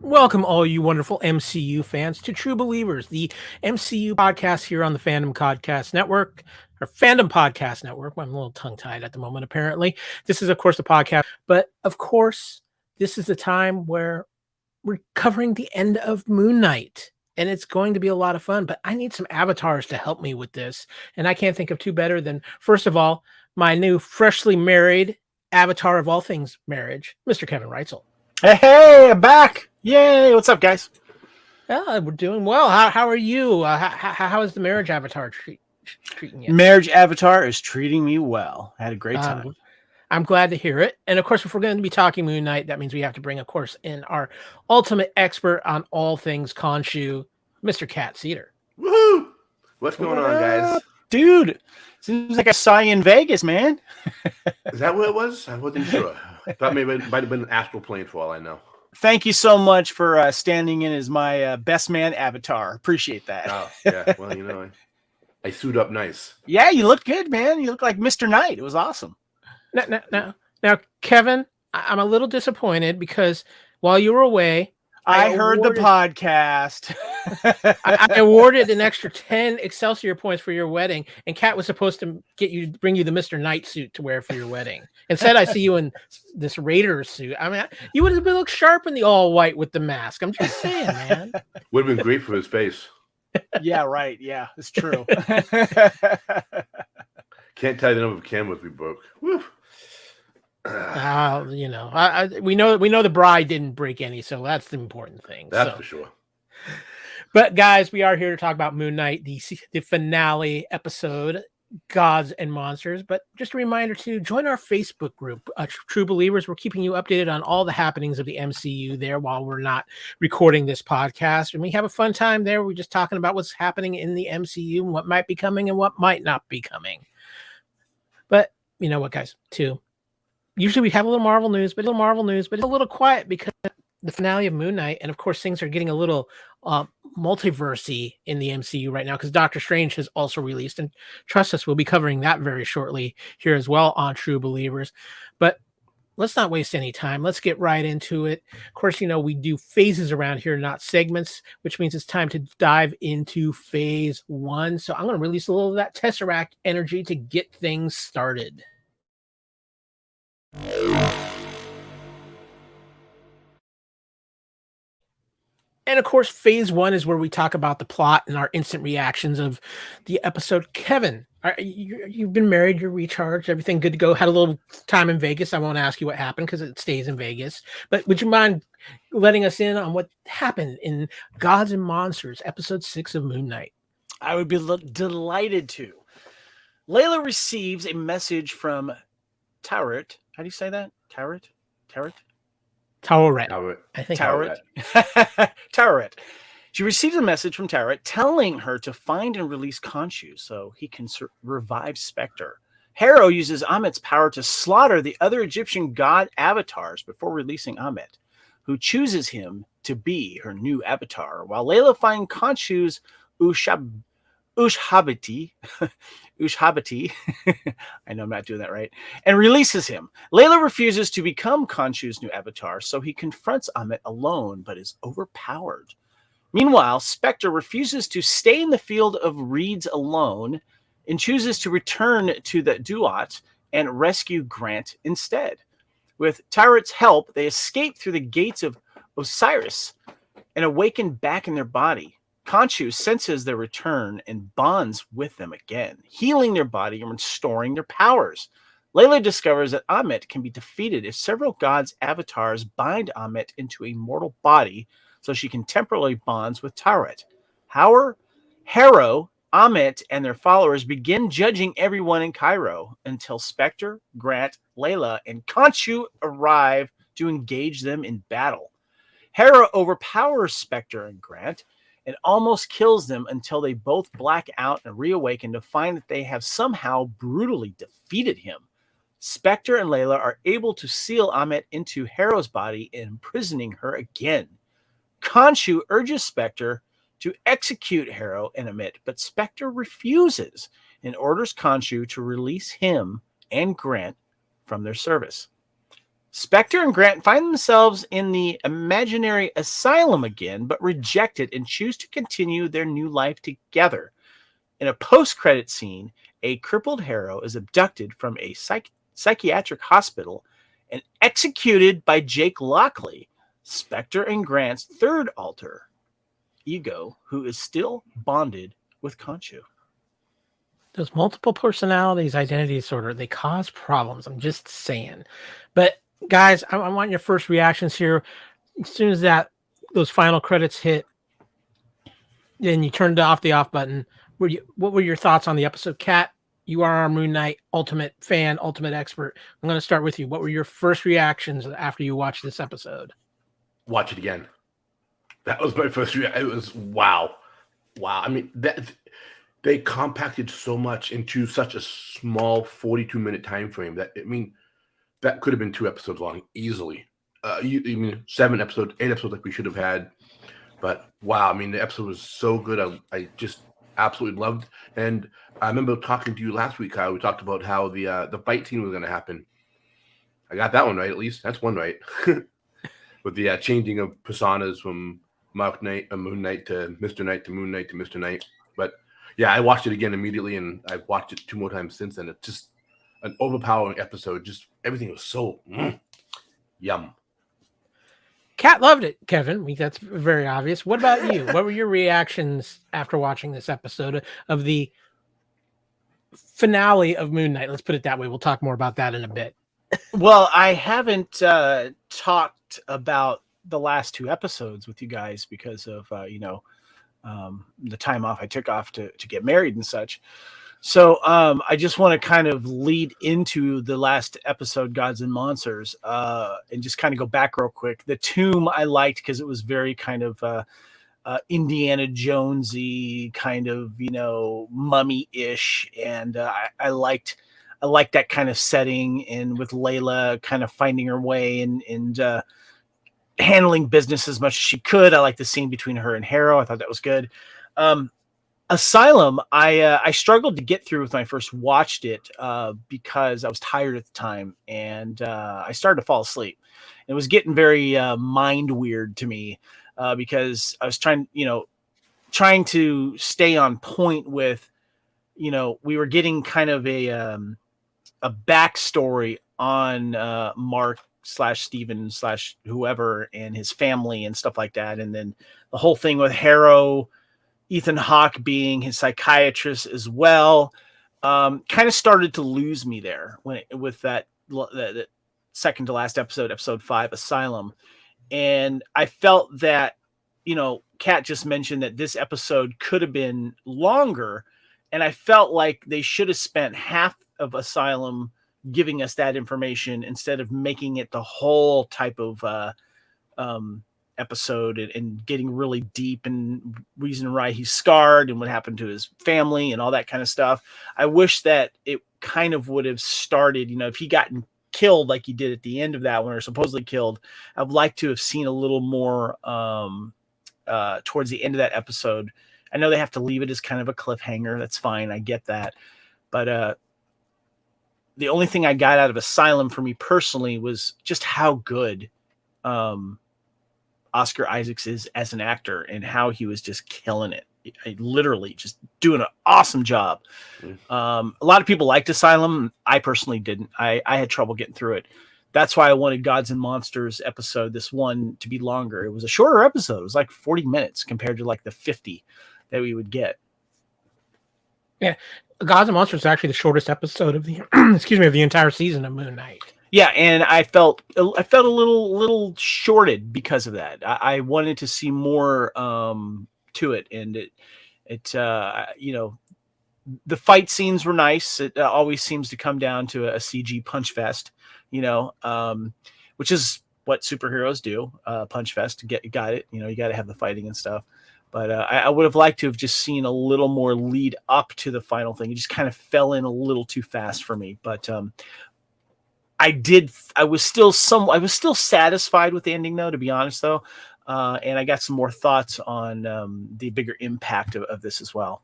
Welcome, all you wonderful MCU fans, to True Believers, the MCU podcast here on the Fandom Podcast Network, or Fandom Podcast Network. I'm a little tongue-tied at the moment, apparently. This is, of course, the podcast, but of course, this is the time where we're covering the end of Moon Knight, and it's going to be a lot of fun, but I need some avatars to help me with this, and I can't think of two better than, first of all, my new freshly married avatar of all things marriage, Mr. Kevin Reitzel. Hey, I'm back. Yay. What's up, guys? Yeah, we're doing well. How are you? How is the marriage avatar treating you? Marriage avatar is treating me well. I had a great time. I'm glad to hear it. And of course, if we're going to be talking Moon Knight, that means we have to bring, of course, in our ultimate expert on all things Khonshu, Mr. Cat Ceder. Woohoo! What's going on, guys? Dude, seems like I saw you in Vegas, man. Is that what it was? I wasn't sure. Thought maybe it might have been an astral plane for all I know. Thank you so much for standing in as my best man avatar. Appreciate that. Oh, yeah. Well, I suit up nice. Yeah, you look good, man. You look like Mr. Knight. It was awesome. Now, Kevin, I'm a little disappointed because while you were away, I heard the podcast. I awarded an extra 10 Excelsior points for your wedding, and Kat was supposed to bring you the Mr. Knight suit to wear for your wedding. Instead, I see you in this Raider suit. I mean, you would have looked sharp in the all white with the mask. I'm just saying, man. Would have been great for his face. Yeah, right. Yeah, it's true. Can't tell you the number of cameras we broke. Woo. We know the bride didn't break any, so that's the important thing. That's for sure. But guys, we are here to talk about Moon Knight, the finale episode, Gods and Monsters. But just a reminder to join our Facebook group, True Believers. We're keeping you updated on all the happenings of the MCU there while we're not recording this podcast, and we have a fun time there. We're just talking about what's happening in the MCU and what might be coming and what might not be coming. But you know what, guys, too. Usually we have a little Marvel news, but it's a little quiet because the finale of Moon Knight, and of course things are getting a little multiversy in the MCU right now because Doctor Strange has also released, and trust us, we'll be covering that very shortly here as well on True Believers. But let's not waste any time. Let's get right into it. Of course, we do phases around here, not segments, which means it's time to dive into phase 1. So I'm going to release a little of that Tesseract energy to get things started. And of course, phase 1 is where we talk about the plot and our instant reactions of the episode. Kevin, you've been married, you're recharged, everything good to go. Had a little time in Vegas. I won't ask you what happened because it stays in Vegas. But would you mind letting us in on what happened in Gods and Monsters, episode 6 of Moon Knight? I would be delighted to. Layla receives a message from Taweret. How do you say that? Taweret? I think Taweret. Taweret. She receives a message from Taweret telling her to find and release Khonshu so he can revive Spectre. Harrow uses Amit's power to slaughter the other Egyptian god avatars before releasing Amit, who chooses him to be her new avatar, while Layla finds Khonshu's Ushhabiti, I know I'm not doing that right, and releases him. Layla refuses to become Khonshu's new avatar, so he confronts Amit alone, but is overpowered. Meanwhile, Spectre refuses to stay in the field of reeds alone and chooses to return to the Duat and rescue Grant instead. With Tawaret's help, they escape through the gates of Osiris and awaken back in their body. Khonshu senses their return and bonds with them again, healing their body and restoring their powers. Layla discovers that Amit can be defeated if several gods' avatars bind Amit into a mortal body so she can temporarily bond with Taweret. Harrow, Amit, and their followers begin judging everyone in Cairo until Spectre, Grant, Layla, and Khonshu arrive to engage them in battle. Harrow overpowers Spectre and Grant and almost kills them until they both black out and reawaken to find that they have somehow brutally defeated him. Spectre and Layla are able to seal Amit into Harrow's body, imprisoning her again. Khonshu urges Spectre to execute Harrow and Amit, but Spectre refuses and orders Khonshu to release him and Grant from their service. Spectre and Grant find themselves in the imaginary asylum again, but reject it and choose to continue their new life together. In a post-credit scene, a crippled Harrow is abducted from a psychiatric hospital and executed by Jake Lockley, Spectre and Grant's third alter ego, who is still bonded with Khonshu. Those multiple personalities, identity disorder, they cause problems. I'm just saying. But guys, I want your first reactions here. As soon as those final credits hit, then you turned off the off button. What were your thoughts on the episode? Kat, you are our Moon Knight ultimate fan, ultimate expert. I'm going to start with you. What were your first reactions after you watched this episode? Watch it again. That was my first reaction. It was wow. I mean, they compacted so much into such a small 42-minute time frame that that could have been 2 episodes long easily. You mean 7 episodes, 8 episodes like we should have had. But wow, I mean, the episode was so good. I just absolutely loved. And I remember talking to you last week, Kyle. We talked about how the fight scene was going to happen. I got that one right, at least. That's one right. With the changing of personas from Moon Knight to Mr. Knight to Moon Knight to Mr. Knight. But yeah, I watched it again immediately, and I've watched it 2 more times since then. It's just an overpowering episode. Just everything was so yum. Kat loved it, Kevin. That's very obvious. What about you? What were your reactions after watching this episode of the finale of Moon Knight? Let's put it that way. We'll talk more about that in a bit. Well, I haven't talked about the last 2 episodes with you guys because of the time off I took off to get married and such. So I just want to kind of lead into the last episode, Gods and Monsters, and just kind of go back real quick. The Tomb I liked because it was very kind of Indiana Jonesy, kind of mummy-ish, and I liked that kind of setting, and with Layla kind of finding her way and handling business as much as she could. I like the scene between her and Harrow. I thought that was good. Asylum, I struggled to get through when I first watched it because I was tired at the time, and I started to fall asleep. It was getting very mind weird to me because I was trying to stay on point with, we were getting kind of a backstory on Mark / Steven / whoever and his family and stuff like that. And then the whole thing with Harrow, Ethan Hawke being his psychiatrist as well, kind of started to lose me there with that second to last episode 5, Asylum. And I felt that, Kat just mentioned that this episode could have been longer. And I felt like they should have spent half of Asylum giving us that information instead of making it the whole type of episode and getting really deep and reason why he's scarred and what happened to his family and all that kind of stuff. I wish that it kind of would have started, if he gotten killed like he did at the end of that one, or supposedly killed, I'd like to have seen a little more towards the end of that episode. I know they have to leave it as kind of a cliffhanger. That's fine. I get that. But the only thing I got out of Asylum for me personally was just how good Oscar Isaacs is as an actor and how he was just killing it. Literally just doing an awesome job. A lot of people liked Asylum. I personally didn't. I had trouble getting through it. That's why I wanted Gods and Monsters episode, this one, to be longer. It was a shorter episode. It was like 40 minutes compared to like the 50 that we would get. Yeah. Gods and Monsters is actually the shortest episode of the of the entire season of Moon Knight. Yeah, and I felt a little shorted because of that. I wanted to see more to it, and the fight scenes were nice. It always seems to come down to a CG punch fest, which is what superheroes do. Punch fest, got it. You got to have the fighting and stuff. But I would have liked to have just seen a little more lead up to the final thing. It just kind of fell in a little too fast for me. But I was still satisfied with the ending, though, to be honest, though. And I got some more thoughts on the bigger impact of this as well.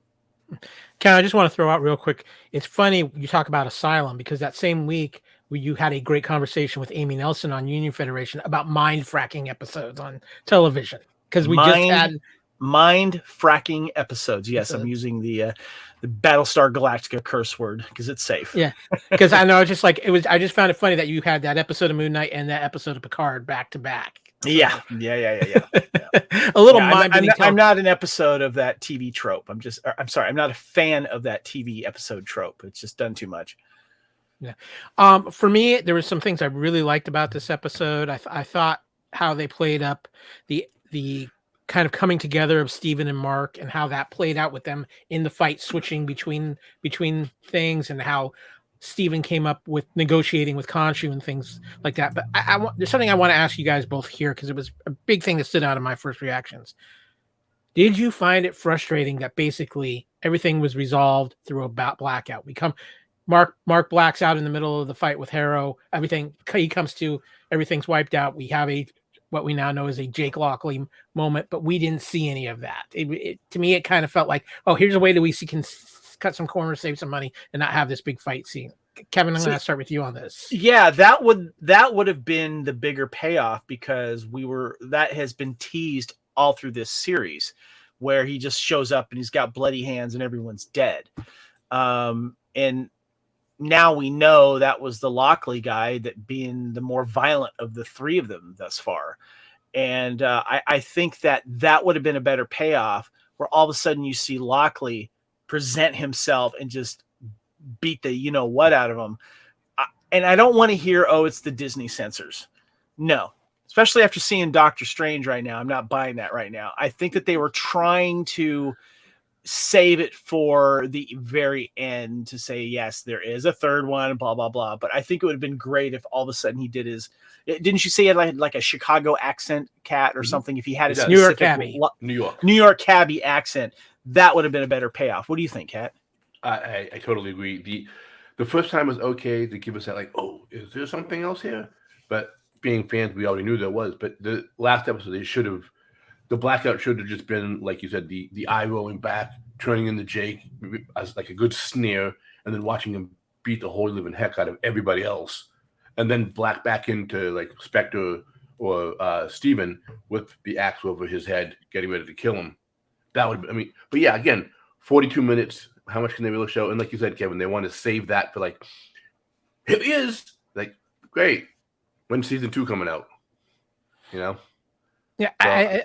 Ken, I just want to throw out real quick. It's funny you talk about Asylum because that same week you had a great conversation with Amy Nelson on Union Federation about mind fracking episodes on television, because we just had mind fracking episodes. Yes, I'm using the Battlestar Galactica curse word because it's safe. Yeah, because I know it's just like it was. I just found it funny that you had that episode of Moon Knight and that episode of Picard back to back. So. Yeah. A little mind. I'm not an episode of that TV trope. I'm sorry. I'm not a fan of that TV episode trope. It's just done too much. Yeah. For me, there were some things I really liked about this episode. I thought how they played up the kind of coming together of Steven and Mark, and how that played out with them in the fight, switching between things, and how Steven came up with negotiating with Khonshu and things like that. But there's something I want to ask you guys both here, because it was a big thing that stood out in my first reactions. Did you find it frustrating that basically everything was resolved through a blackout? Mark blacks out in the middle of the fight with Harrow. He comes to, everything's wiped out. We have what we now know as a Jake Lockley moment, but we didn't see any of that. To me, it kind of felt like, oh, here's a way that we can cut some corners, save some money, and not have this big fight scene. Kevin, I'm going to start with you on this. Yeah, that would have been the bigger payoff, because that has been teased all through this series, where he just shows up and he's got bloody hands and everyone's dead. And now we know that was the Lockley guy, that being the more violent of the three of them thus far. And I think that would have been a better payoff, where all of a sudden you see Lockley present himself and just beat the you-know-what out of him. And I don't want to hear, oh, it's the Disney censors. No. Especially after seeing Doctor Strange right now. I'm not buying that right now. I think that they were trying to save it for the very end to say, yes, there is a third one, blah, blah, blah. But I think it would have been great if all of a sudden he did didn't you say he had like a Chicago accent, Cat, or something? If he had a New York cabbie. New York cabbie accent, that would have been a better payoff. What do you think, Cat? I totally agree. The first time was okay to give us that, like, oh, is there something else here? But being fans, we already knew there was. But the last episode, the blackout should have just been, like you said, the eye rolling back, turning into Jake as like a good sneer, and then watching him beat the holy living heck out of everybody else, and then black back into like Spectre or Steven with the axe over his head, getting ready to kill him. That would, but yeah, again, 42 minutes. How much can they really show? And like you said, Kevin, they want to save that for like, here he is. Like, great. When's season 2 coming out? Yeah. So,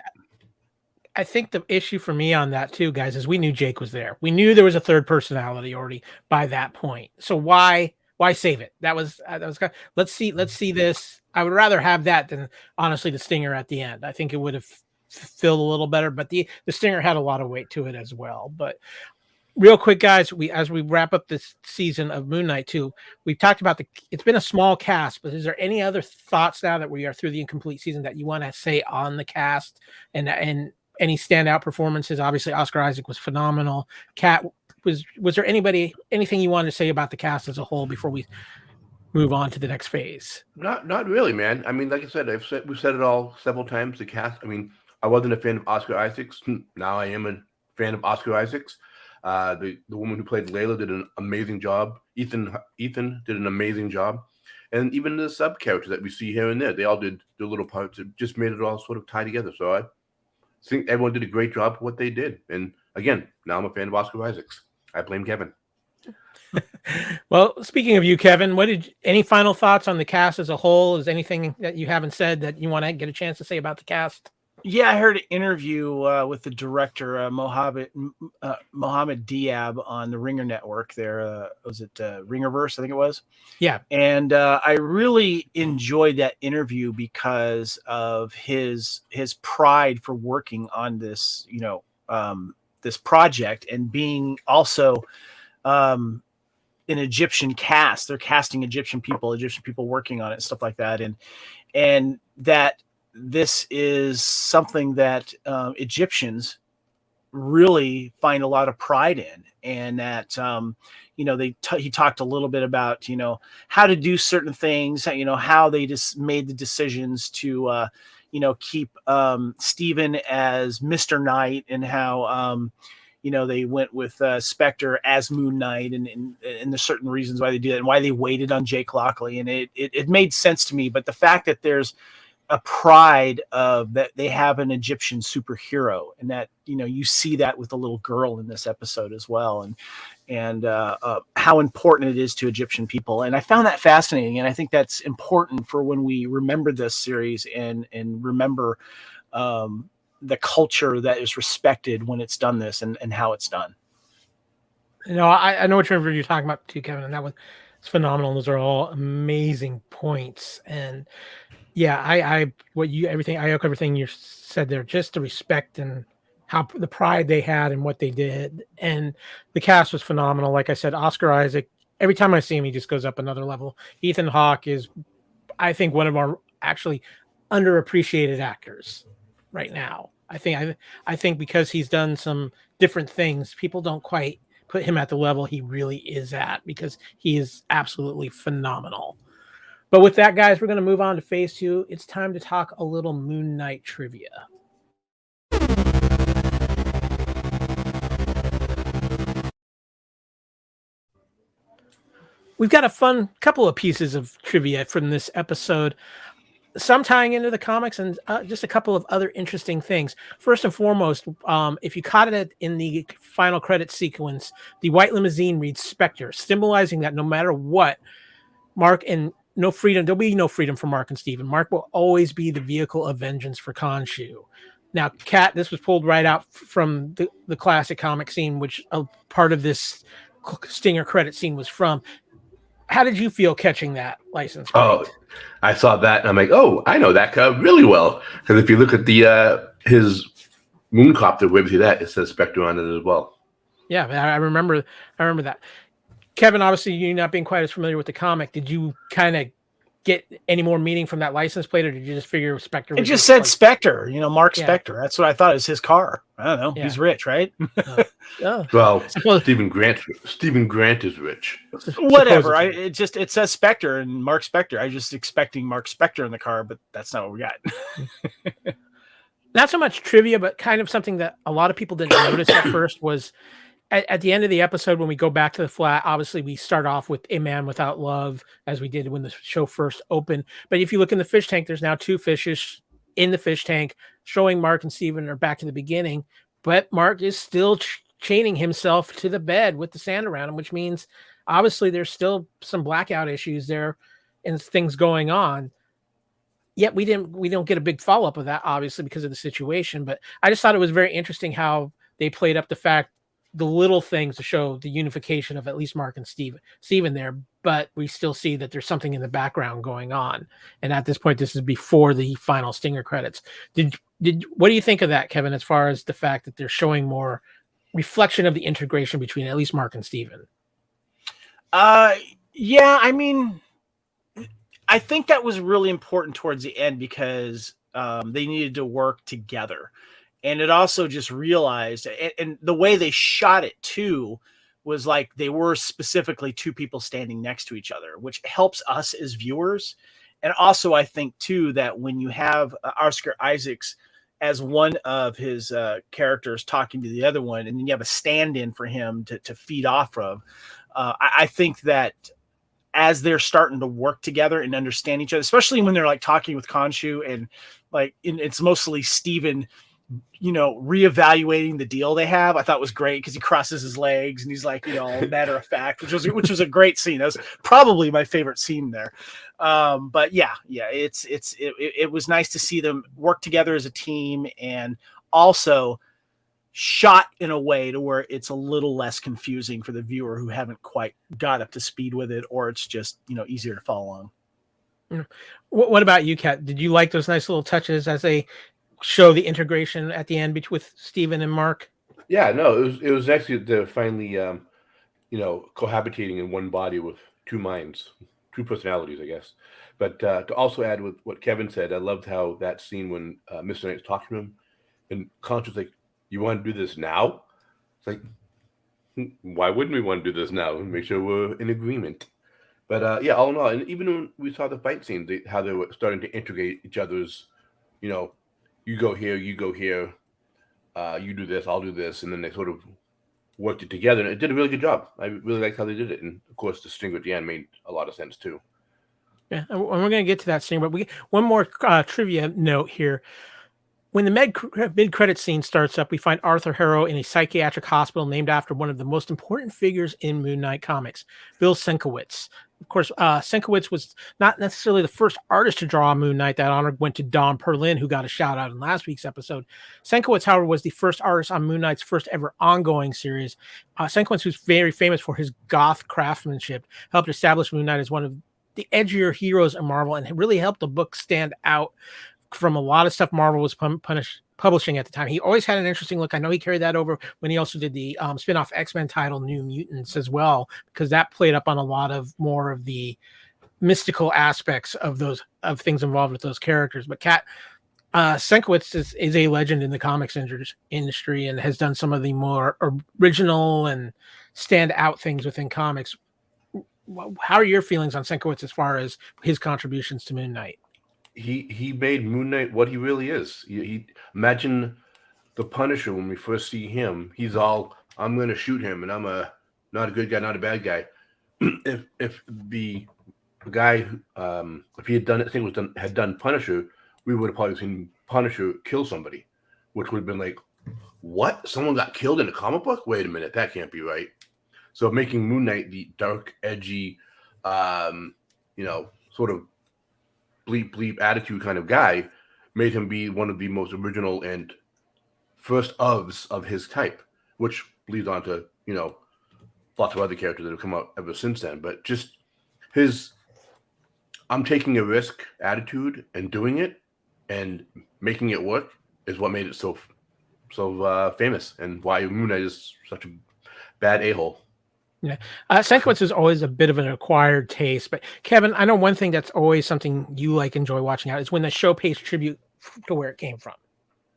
I think the issue for me on that too, guys, is we knew Jake was there. We knew there was a third personality already by that point. So why save it? That was kind of, let's see this. I would rather have that than honestly the stinger at the end. I think it would have filled a little better, but the stinger had a lot of weight to it as well. But real quick, guys, as we wrap up this season of Moon Knight 2, we've talked about it's been a small cast, but is there any other thoughts now that we are through the incomplete season that you want to say on the cast and any standout performances? Obviously, Oscar Isaac was phenomenal. Kat, was there anything you wanted to say about the cast as a whole before we move on to the next phase? Not really, man. Like I said, we've said it all several times. The cast. I wasn't a fan of Oscar Isaacs. Now I am a fan of Oscar Isaacs. The woman who played Layla did an amazing job. Ethan did an amazing job, and even the sub characters that we see here and there, they all did their little parts. It just made it all sort of tie together. So I think everyone did a great job for what they did. And again, now I'm a fan of Oscar Isaacs. I blame Kevin. Well, speaking of you, Kevin, any final thoughts on the cast as a whole? Is anything that you haven't said that you want to get a chance to say about the cast? Yeah, I heard an interview with the director, Mohammed Diab, on the Ringer Network. There was it Ringerverse, I think it was. Yeah, and I really enjoyed that interview because of his pride for working on this, this project, and being also an Egyptian cast. They're casting Egyptian people working on it, and stuff like that, and that. This is something that Egyptians really find a lot of pride in, and that he talked a little bit about how to do certain things, how they just made the decisions to keep Steven as Mr. Knight, and how they went with Spectre as Moon Knight, and there's certain reasons why they do that and why they waited on Jake Lockley, and it made sense to me. But the fact that there's a pride of that they have an Egyptian superhero, and that you see that with the little girl in this episode as well, and how important it is to Egyptian people, and I found that fascinating, and I think that's important for when we remember this series and remember the culture that is respected when it's done this and how it's done. I know what you're talking about too, Kevin, and it's phenomenal. Those are all amazing points, and yeah, I echo everything you said there. Just the respect and how the pride they had and what they did, and the cast was phenomenal. Like I said, Oscar Isaac. Every time I see him, he just goes up another level. Ethan Hawke is, I think, one of our actually underappreciated actors right now. I think because he's done some different things, people don't quite put him at the level he really is at, because he is absolutely phenomenal. But with that, guys, we're going to move on to phase 2. It's time to talk a little Moon Knight trivia. We've got a fun couple of pieces of trivia from this episode, some tying into the comics and just a couple of other interesting things. First and foremost, if you caught it in the final credit sequence, the white limousine reads Spectre, symbolizing that no matter what, Mark and no freedom. There'll be no freedom for Mark and Steven. Mark will always be the vehicle of vengeance for Khonshu. Now, Kat, this was pulled right out from the classic comic scene, which a part of this stinger credit scene was from. How did you feel catching that license plate? Oh, I saw that and I'm like, oh, I know that car really well. Because if you look at the his mooncopter, where you see that, it says Spectre on it as well. Yeah, I remember that. Kevin, obviously, you not being quite as familiar with the comic, did you kind of get any more meaning from that license plate, or did you just figure Spectre? It just said Spectre, Mark Spectre. That's what I thought is his car. I don't know. Yeah. He's rich, right? Well, Stephen Grant is rich. Whatever. It says Spectre and Mark Spectre. I just expecting Mark Spectre in the car, but that's not what we got. Not so much trivia, but kind of something that a lot of people didn't notice at first was at the end of the episode, when we go back to the flat, obviously we start off with A Man Without Love, as we did when the show first opened. But if you look in the fish tank, there's now 2 fishes in the fish tank, showing Mark and Steven are back to the beginning. But Mark is still chaining himself to the bed with the sand around him, which means obviously there's still some blackout issues there and things going on. Yet we don't get a big follow-up of that, obviously, because of the situation. But I just thought it was very interesting how they played up the fact, the little things to show the unification of at least Mark and Steven there, but we still see that there's something in the background going on. And at this point, this is before the final stinger credits. What do you think of that, Kevin, as far as the fact that they're showing more reflection of the integration between at least Mark and Steven? Yeah, I mean, I think that was really important towards the end because they needed to work together. And it also just realized, and the way they shot it too, was like they were specifically 2 people standing next to each other, which helps us as viewers. And also, I think too, that when you have Oscar Isaacs as one of his characters talking to the other one, and then you have a stand-in for him to feed off of, I think that as they're starting to work together and understand each other, especially when they're like talking with Khonshu and like it's mostly Steven, reevaluating the deal they have, I thought was great because he crosses his legs and he's like, all matter of fact, which was a great scene. That was probably my favorite scene there. But yeah, it was nice to see them work together as a team, and also shot in a way to where it's a little less confusing for the viewer who haven't quite got up to speed with it, or it's just, easier to follow along. What about you, Kat? Did you like those nice little touches as they show the integration at the end with Steven and Mark? Yeah, no, it was actually they're finally cohabitating in one body with 2 minds, 2 personalities, I guess. But to also add with what Kevin said, I loved how that scene when Mr. Knight's talking to him and Conchu's like, "You want to do this now?" It's like, why wouldn't we want to do this now and make sure we're in agreement? But yeah, all in all, and even when we saw the fight scene, how they were starting to integrate each other's, you go here, you go here, you do this, I'll do this, and then they sort of worked it together, and it did a really good job. I really liked how they did it, and of course, the stinger at the end made a lot of sense too. Yeah, and we're going to get to that scene, but one more trivia note here. When the mid-credit scene starts up, we find Arthur Harrow in a psychiatric hospital named after one of the most important figures in Moon Knight comics, Bill Sienkiewicz. Of course, Sienkiewicz was not necessarily the first artist to draw Moon Knight. That honor went to Don Perlin, who got a shout-out in last week's episode. Sienkiewicz, however, was the first artist on Moon Knight's first ever ongoing series. Sienkiewicz, who's very famous for his goth craftsmanship, helped establish Moon Knight as one of the edgier heroes in Marvel and really helped the book stand out from a lot of stuff Marvel was publishing at the time. He always had an interesting look. I know he carried that over when he also did the spin-off X-Men title New Mutants as well, because that played up on a lot of more of the mystical aspects of things involved with those characters. But Cat Sienkiewicz is a legend in the comics industry and has done some of the more original and stand out things within comics. How are your feelings on Sienkiewicz as far as his contributions to Moon Knight? He made Moon Knight what he really is. He imagine the Punisher when we first see him. He's all, I'm going to shoot him, and I'm not a good guy, not a bad guy. if the guy, if he had done it, had done Punisher, we would have probably seen Punisher kill somebody, which would have been like, what? Someone got killed in a comic book? Wait a minute, that can't be right. So making Moon Knight the dark, edgy, sort of bleep attitude kind of guy made him be one of the most original and first of his type, which leads on to, lots of other characters that have come out ever since then. But just his I'm taking a risk attitude and doing it and making it work is what made it so famous, and why Moon Knight is such a bad a-hole. Yeah, Sienkiewicz is always a bit of an acquired taste, but Kevin, I know one thing that's always something you enjoy watching out is when the show pays tribute to where it came from.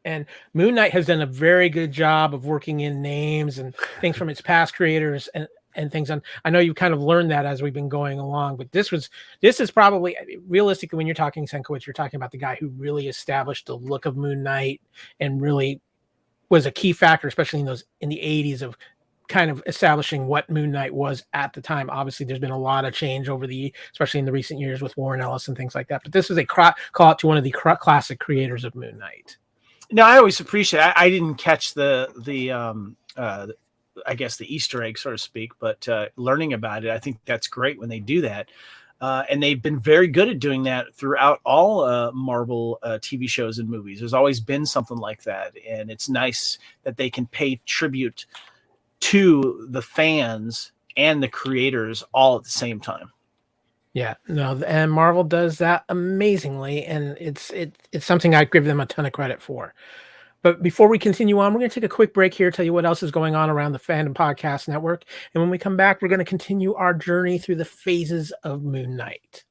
And Moon Knight has done a very good job of working in names and things from its past creators and things. And I know you kind of learned that as we've been going along, but this is probably, realistically, when you're talking Sienkiewicz, you're talking about the guy who really established the look of Moon Knight and really was a key factor, especially in the 80s, of kind of establishing what Moon Knight was at the time. Obviously, there's been a lot of change especially in the recent years with Warren Ellis and things like that. But this is a call out to one of the classic creators of Moon Knight. No, I always appreciate it. I didn't catch the I guess the Easter egg, so to speak, but learning about it, I think that's great when they do that. And they've been very good at doing that throughout all Marvel TV shows and movies. There's always been something like that. And it's nice that they can pay tribute to the fans and the creators all at the same time. Yeah, no, and Marvel does that amazingly, and it's something I give them a ton of credit for. But before we continue on, we're going to take a quick break here, tell you what else is going on around the Fandom Podcast Network. And when we come back, we're going to continue our journey through the phases of Moon Knight.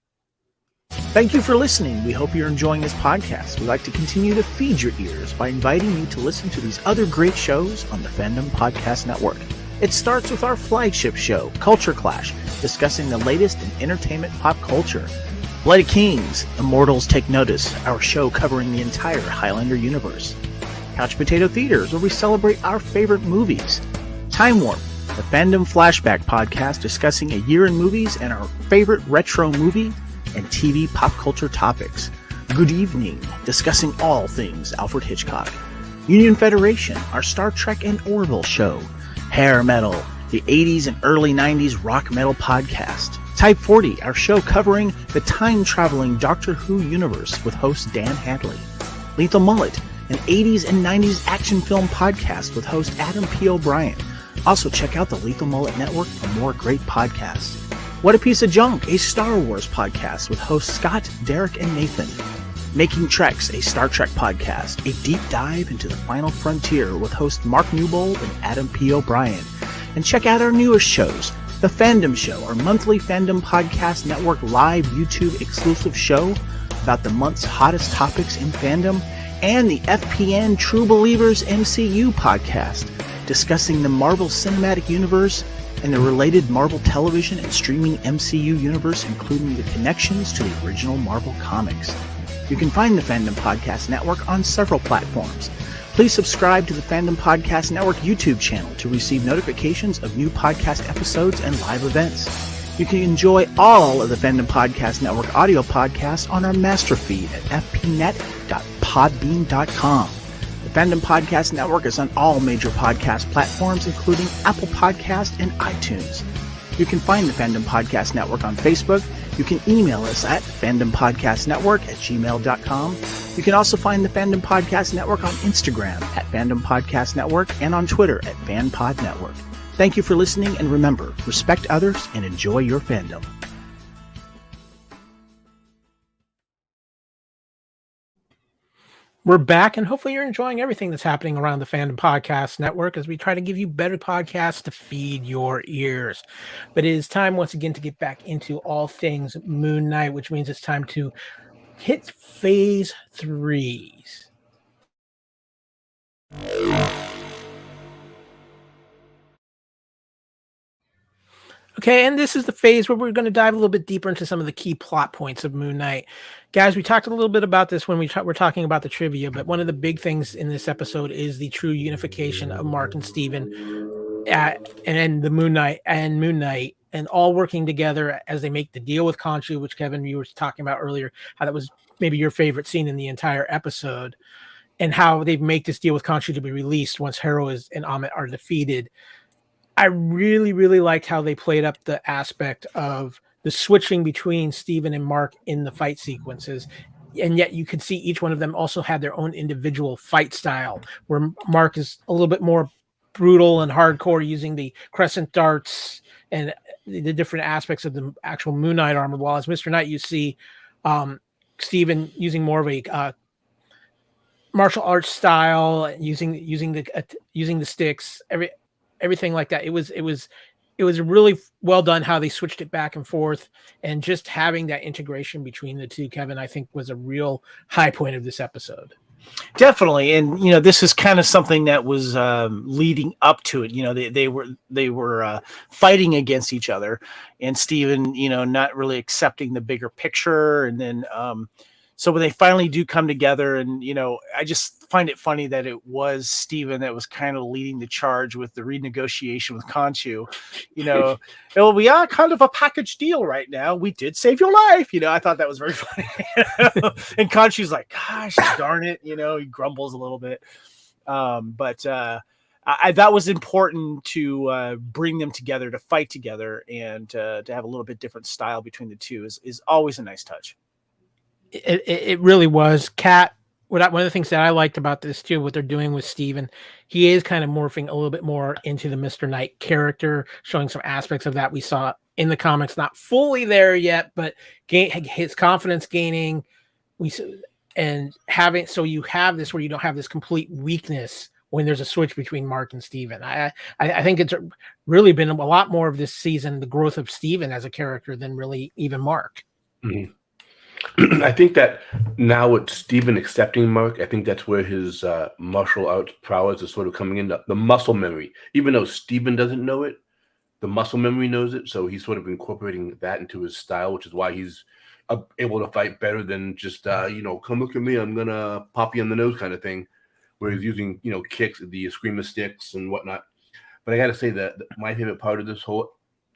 Thank you for listening. We hope you're enjoying this podcast. We'd like to continue to feed your ears by inviting you to listen to these other great shows on the Fandom Podcast Network. It starts with our flagship show, Culture Clash, discussing the latest in entertainment pop culture. Bloody Kings, Immortals Take Notice, our show covering the entire Highlander universe. Couch Potato Theaters, where we celebrate our favorite movies. Time Warp, the Fandom Flashback podcast discussing a year in movies and our favorite retro movie and TV pop culture topics. Good Evening, discussing all things Alfred Hitchcock. Union Federation, our Star Trek and Orville show. Hair Metal, the 80s and early 90s rock metal podcast. Type 40, our show covering the time-traveling Doctor Who universe with host Dan Hadley. Lethal Mullet, an 80s and 90s action film podcast with host Adam P. O'Brien. Also check out the Lethal Mullet Network for more great podcasts. What a Piece of Junk, a Star Wars podcast with hosts Scott, Derek, and Nathan. Making Treks, a Star Trek podcast, a deep dive into the final frontier with host Mark Newbold and Adam P. O'Brien. And check out our newest shows, The Fandom Show, our monthly Fandom Podcast Network live YouTube exclusive show about the month's hottest topics in fandom, and the FPN True Believers MCU podcast, discussing the Marvel Cinematic Universe and the related Marvel television and streaming MCU universe, including the connections to the original Marvel comics. You can find the Fandom Podcast Network on several platforms. Please subscribe to the Fandom Podcast Network YouTube channel to receive notifications of new podcast episodes and live events. You can enjoy all of the Fandom Podcast Network audio podcasts on our master feed at fpnet.podbean.com. The Fandom Podcast Network is on all major podcast platforms, including Apple Podcast and iTunes. You can find the Fandom Podcast Network on Facebook. You can email us at fandompodcastnetwork@gmail.com. You can also find the Fandom Podcast Network on Instagram at Fandom Podcast Network and on Twitter at FanPod Network. Thank you for listening, and remember, respect others and enjoy your fandom. We're back, and hopefully you're enjoying everything that's happening around the Fandom Podcast Network as we try to give you better podcasts to feed your ears. But it is time once again to get back into all things Moon Knight, which means it's time to hit phase 3s. Okay, and this is the phase where we're going to dive a little bit deeper into some of the key plot points of Moon Knight. Guys, we talked a little bit about this when we're talking about the trivia, but one of the big things in this episode is the true unification of Mark and Steven and the Moon Knight and all working together as they make the deal with Khonshu, which Kevin, you were talking about earlier, how that was maybe your favorite scene in the entire episode, and how they make this deal with Khonshu to be released once Harrow and Ammit are defeated. I really, really liked how they played up the aspect of the switching between Steven and Mark in the fight sequences. And yet you could see each one of them also had their own individual fight style, where Mark is a little bit more brutal and hardcore using the crescent darts and the different aspects of the actual Moon Knight armor. While as Mr. Knight, you see Steven using more of a martial arts style, using the sticks, everything like that. It was really well done how they switched it back and forth, and just having that integration between the two, Kevin, I think was a real high point of this episode. Definitely. And, this is kind of something that was leading up to it. They were fighting against each other, and Steven, not really accepting the bigger picture. And then, so when they finally do come together, and, I just find it funny that it was Steven that was kind of leading the charge with the renegotiation with Khonshu. We are kind of a package deal right now. We did save your life. I thought that was very funny. And Khonshu's like, gosh, darn it. He grumbles a little bit. But that was important to bring them together, to fight together, and to have a little bit different style between the two is always a nice touch. It really was. Cat, one of the things that I liked about this too, what they're doing with Steven, he is kind of morphing a little bit more into the Mr. Knight character, showing some aspects of that we saw in the comics, not fully there yet, but his confidence gaining. So you have this where you don't have this complete weakness when there's a switch between Mark and Steven. I think it's really been a lot more of this season, the growth of Steven as a character than really even Mark. Mm-hmm. I think that now with Steven accepting Mark, I think that's where his martial arts prowess is sort of coming into the muscle memory. Even though Steven doesn't know it, the muscle memory knows it. So he's sort of incorporating that into his style, which is why he's able to fight better than just, come look at me, I'm going to pop you on the nose kind of thing, where he's using, kicks, the Eskrima sticks and whatnot. But I got to say that my favorite part of this whole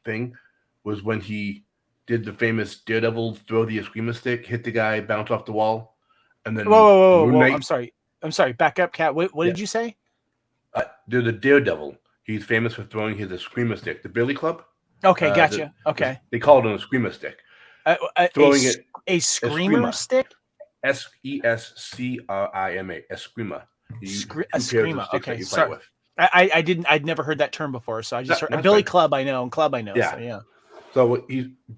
thing was when he did the famous Daredevil throw the Eskrima stick, hit the guy, bounce off the wall, and then whoa. I'm sorry. Back up, Cat. What did you say? The Daredevil. He's famous for throwing his Eskrima stick, the Billy Club. Okay, gotcha. Okay. They call it an Eskrima stick. Throwing a screamer stick? Eskrima. Eskrima. Eskrima. Okay, sorry. I'd never heard that term before, so I just heard Billy Club. I know, and Club I know. Yeah. So, yeah. So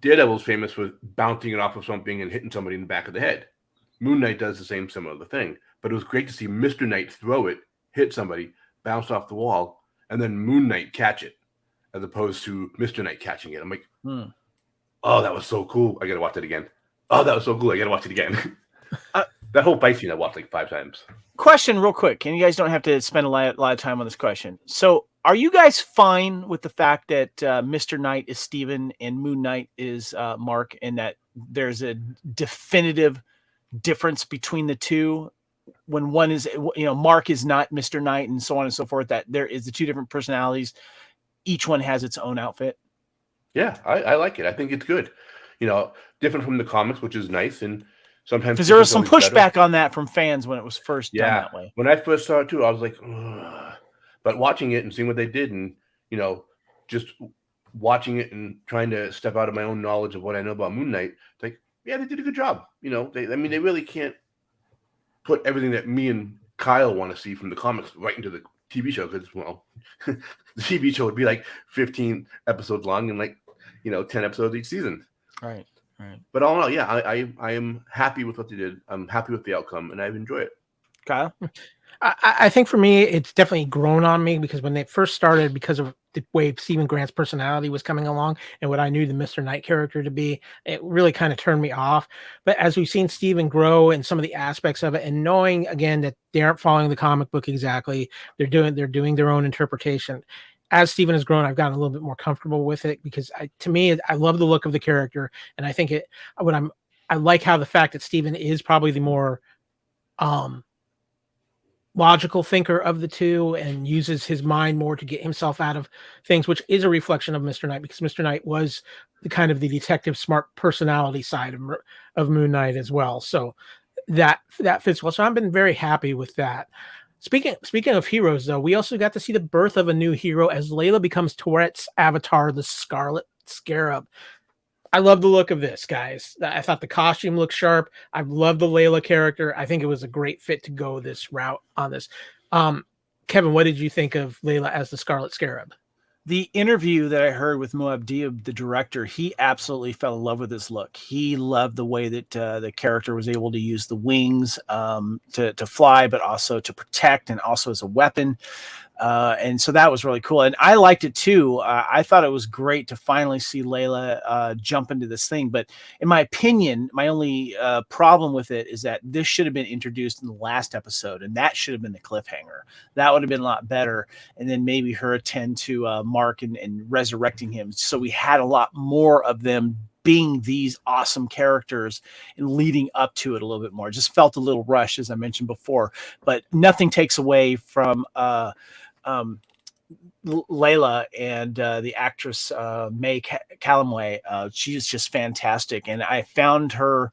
Daredevil's famous for bouncing it off of something and hitting somebody in the back of the head. Moon Knight does the same similar thing. But it was great to see Mr. Knight throw it, hit somebody, bounce off the wall, and then Moon Knight catch it, as opposed to Mr. Knight catching it. I'm like, oh, that was so cool. I got to watch it again. Oh, that was so cool. I got to watch it again. That whole fight scene I watched like 5 times. Question real quick, and you guys don't have to spend a lot of time on this question. So are you guys fine with the fact that Mr. Knight is Steven and Moon Knight is Mark, and that there's a definitive difference between the two? when one is, Mark is not Mr. Knight and so on and so forth, that there is the two different personalities. Each one has its own outfit. Yeah, I like it. I think it's good. Different from the comics, which is nice. And sometimes because there was some pushback on that from fans when it was first done that way. When I first saw it too, I was like, ugh. But watching it and seeing what they did, and just watching it and trying to step out of my own knowledge of what I know about Moon Knight, it's like, yeah, they did a good job. They really can't put everything that me and Kyle want to see from the comics right into the TV show, because the TV show would be like 15 episodes long and 10 episodes each season. Right. But all in all, yeah, I am happy with what they did. I'm happy with the outcome, and I've enjoyed it. Kyle? I think for me, it's definitely grown on me, because when they first started, because of the way Stephen Grant's personality was coming along and what I knew the Mr. Knight character to be, it really kind of turned me off. But as we've seen Stephen grow and some of the aspects of it, and knowing again that they aren't following the comic book exactly, they're doing their own interpretation. As Stephen has grown, I've gotten a little bit more comfortable with it, because to me, I love the look of the character, and I think I like how the fact that Stephen is probably the more logical thinker of the two and uses his mind more to get himself out of things, which is a reflection of Mr. Knight, because Mr. Knight was the detective smart personality side of Moon Knight as well. So that fits well. So I've been very happy with that. Speaking of heroes, though, we also got to see the birth of a new hero as Layla becomes Tourette's avatar, the Scarlet Scarab. I love the look of this, guys. I thought the costume looked sharp. I love the Layla character. I think it was a great fit to go this route on this. Kevin, what did you think of Layla as the Scarlet Scarab? The interview that I heard with Moab Diab, the director, he absolutely fell in love with this look. He loved the way that the character was able to use the wings to fly, but also to protect, and also as a weapon. And so that was really cool. And I liked it too. I thought it was great to finally see Layla jump into this thing. But in my opinion, my only problem with it is that this should have been introduced in the last episode, and that should have been the cliffhanger. That would have been a lot better. And then maybe her attend to Mark and resurrecting him. So we had a lot more of them being these awesome characters and leading up to it a little bit more. Just felt a little rushed, as I mentioned before, but nothing takes away from Layla and the actress May Calamway. She is just fantastic, and I found her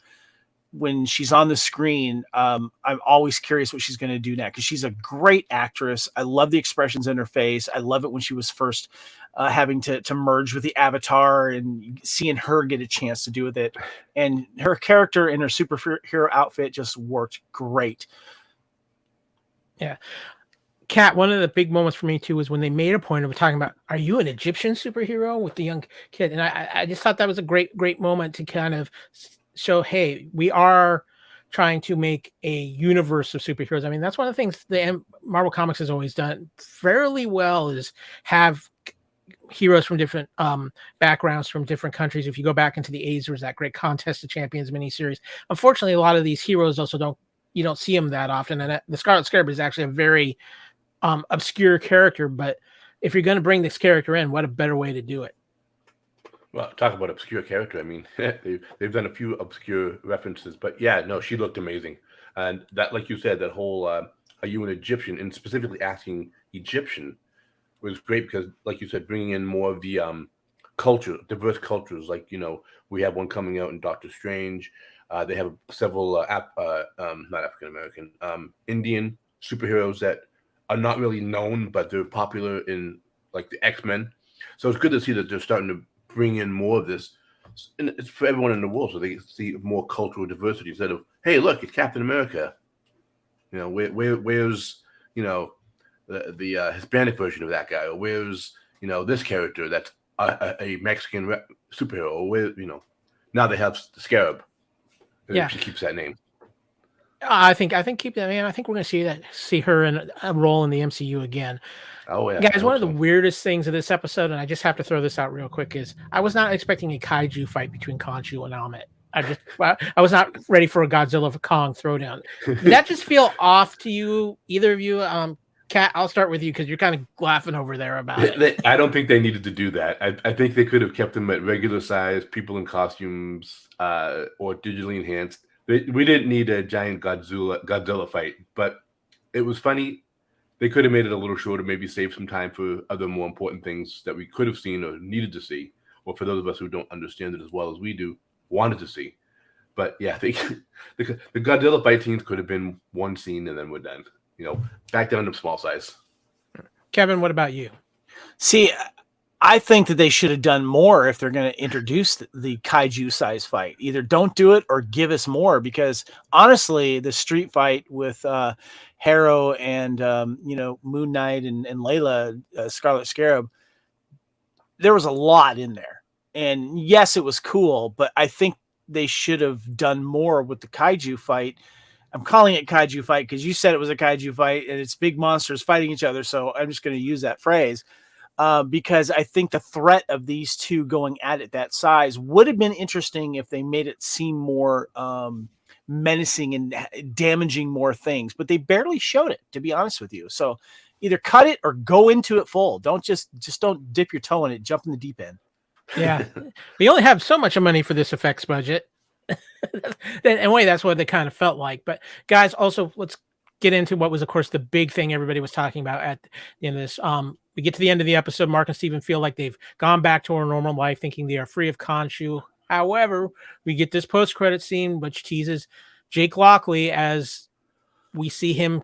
when she's on the screen. I'm always curious what she's going to do next, because she's a great actress. I love the expressions in her face. I love it when she was first having to merge with the Avatar, and seeing her get a chance to do with it, and her character in her superhero outfit just worked great. Yeah. Kat, one of the big moments for me too was when they made a point of talking about, are you an Egyptian superhero, with the young kid? And I just thought that was a great moment to kind of show, hey, we are trying to make a universe of superheroes. I mean, that's one of the things the Marvel Comics has always done fairly well, is have heroes from different backgrounds, from different countries. If you go back into the 80s, there was that great Contest of Champions miniseries. Unfortunately, a lot of these heroes also you don't see them that often. And the Scarlet Scarab is actually a very obscure character, but if you're going to bring this character in, what a better way to do it. Well, talk about obscure character. I mean, they've done a few obscure references, but yeah, no, she looked amazing. And that, like you said, that whole are you an Egyptian, and specifically asking Egyptian, was great, because, like you said, bringing in more of the diverse cultures. Like, we have one coming out in Doctor Strange. They have several not African American, Indian superheroes that are not really known, but they're popular in like the X-Men. So it's good to see that they're starting to bring in more of this, and it's for everyone in the world, so they see more cultural diversity instead of, hey, look, it's Captain America. Where's the Hispanic version of that guy, or where's this character that's a Mexican superhero, or where now they have the Scarab. Yeah, she keeps that name. I think keep that, man. I think we're going to see her in a role in the MCU again. Oh yeah, guys. One of the weirdest things of this episode, and I just have to throw this out real quick, is I was not expecting a kaiju fight between Khonshu and Ammit. I was not ready for a Godzilla Kong throwdown. Did that just feel off to you, either of you? Kat, I'll start with you, because you're kind of laughing over there about it. I don't think they needed to do that. I think they could have kept them at regular size, people in costumes, or digitally enhanced. We didn't need a giant Godzilla fight, but it was funny. They could have made it a little shorter, maybe save some time for other more important things that we could have seen or needed to see, or for those of us who don't understand it as well as we do, wanted to see. But yeah, the Godzilla fight scenes could have been one scene and then we're done. Back down to small size. Kevin, what about you? See, I think that they should have done more if they're going to introduce the kaiju size fight. Either don't do it or give us more, because honestly, the street fight with Harrow and Moon Knight and Layla, Scarlet Scarab, there was a lot in there. And yes, it was cool, but I think they should have done more with the kaiju fight. I'm calling it kaiju fight because you said it was a kaiju fight and it's big monsters fighting each other. So I'm just going to use that phrase. Because I think the threat of these two going at it that size would have been interesting if they made it seem more menacing and damaging more things, but they barely showed it, to be honest with you. So either cut it or go into it full. Don't just don't dip your toe in it, jump in the deep end. Yeah. We only have so much money for this effects budget. In a way, that's what they kind of felt like. But guys, also let's get into what was, of course, the big thing everybody was talking about at the end of this. We get to the end of the episode. Mark and Steven feel like they've gone back to our normal life, thinking they are free of Khonshu. However, we get this post-credit scene, which teases Jake Lockley as we see him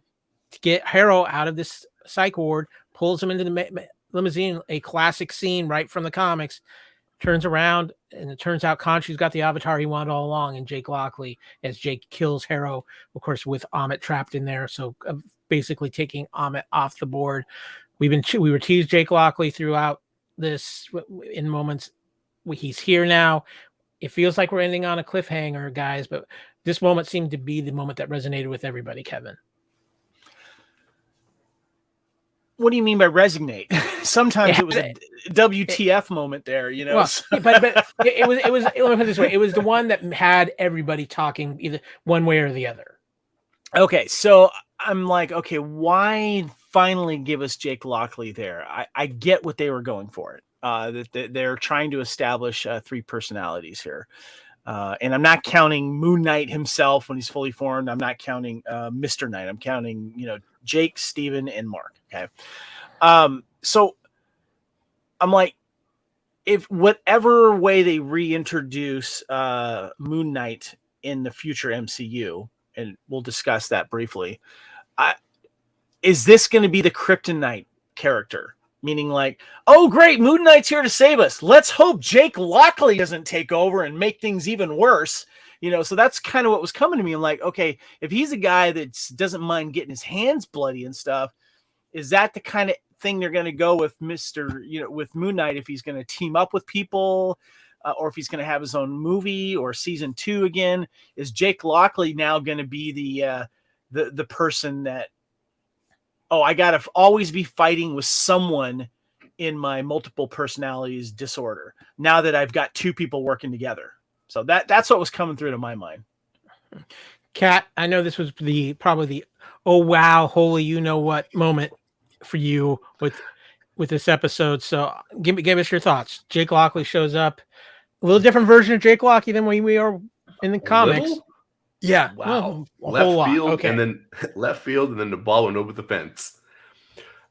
get Harrow out of this psych ward, pulls him into the limousine, a classic scene right from the comics, turns around, and it turns out Khonshu's got the avatar he wanted all along, and Jake Lockley, as Jake kills Harrow, of course, with Amit trapped in there, so basically taking Amit off the board. We were teased Jake Lockley throughout this in moments. He's here now. It feels like we're ending on a cliffhanger, guys, but this moment seemed to be the moment that resonated with everybody, Kevin. What do you mean by resonate? Sometimes it was a WTF moment there, Well, but it was. Let me put it this way: it was the one that had everybody talking either one way or the other. Okay, so I'm like, okay, why finally give us Jake Lockley there? I get what they were going for it. That they're trying to establish three personalities here. And I'm not counting Moon Knight himself when he's fully formed. I'm not counting Mr. Knight. I'm counting, Jake, Steven, and Mark. Okay. So I'm like, if whatever way they reintroduce Moon Knight in the future MCU, and we'll discuss that briefly, is this going to be the Kryptonite character? Meaning like, oh, great, Moon Knight's here to save us. Let's hope Jake Lockley doesn't take over and make things even worse. So that's kind of what was coming to me. I'm like, okay, if he's a guy that doesn't mind getting his hands bloody and stuff, is that the kind of thing they're going to go with with Moon Knight, if he's going to team up with people or if he's going to have his own movie or season 2 again? Is Jake Lockley now going to be the person that, I got to always be fighting with someone in my multiple personalities disorder now that I've got two people working together? So that's what was coming through to my mind. Kat, I know this was probably the oh wow, holy you know what moment for you with this episode. So give us your thoughts. Jake Lockley shows up, a little different version of Jake Lockley than we are in the comics. Little? Yeah, wow. Well, left field, okay. And then left field, and then the ball went over the fence.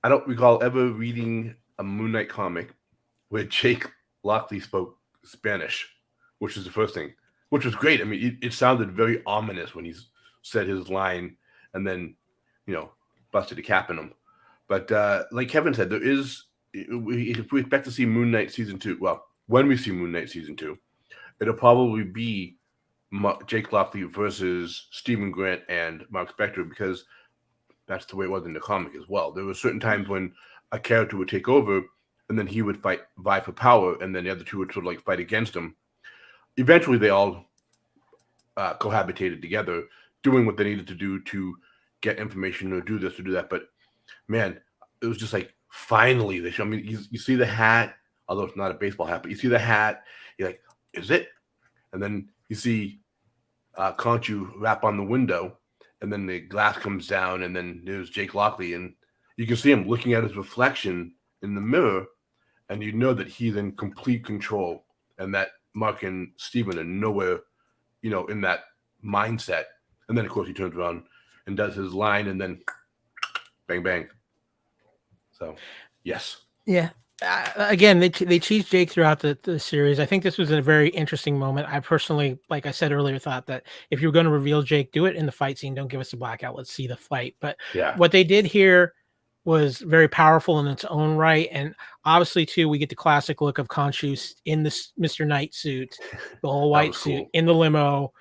I don't recall ever reading a Moon Knight comic where Jake Lockley spoke Spanish, which is the first thing, which was great. I mean, it sounded very ominous when he said his line and then, busted a cap in him. But like Kevin said, if we expect to see Moon Knight season 2, well, when we see Moon Knight season 2, it'll probably be Jake Lockley versus Stephen Grant and Mark Spector, because that's the way it was in the comic as well. There were certain times when a character would take over and then he would vie for power, and then the other two would sort of like fight against him. Eventually, they all cohabitated together, doing what they needed to do to get information or do this or do that. But man, it was just like, finally, they show. I mean, you see the hat, although it's not a baseball hat, but you see the hat. You're like, is it? And then you see Khonshu rap on the window, and then the glass comes down, and then there's Jake Lockley, and you can see him looking at his reflection in the mirror, and you know that he's in complete control, and that Mark and Steven are nowhere, in that mindset. And then, of course, he turns around and does his line, and then bang, bang. So, yes. Yeah. Again, they tease Jake throughout the series. I think this was a very interesting moment. I personally, like I said earlier, thought that if you're going to reveal Jake, do it in the fight scene. Don't give us a blackout. Let's see the fight. But what they did here was very powerful in its own right. And obviously, too, we get the classic look of Khonshu in this Mr. Knight suit, the whole white suit, in the limo,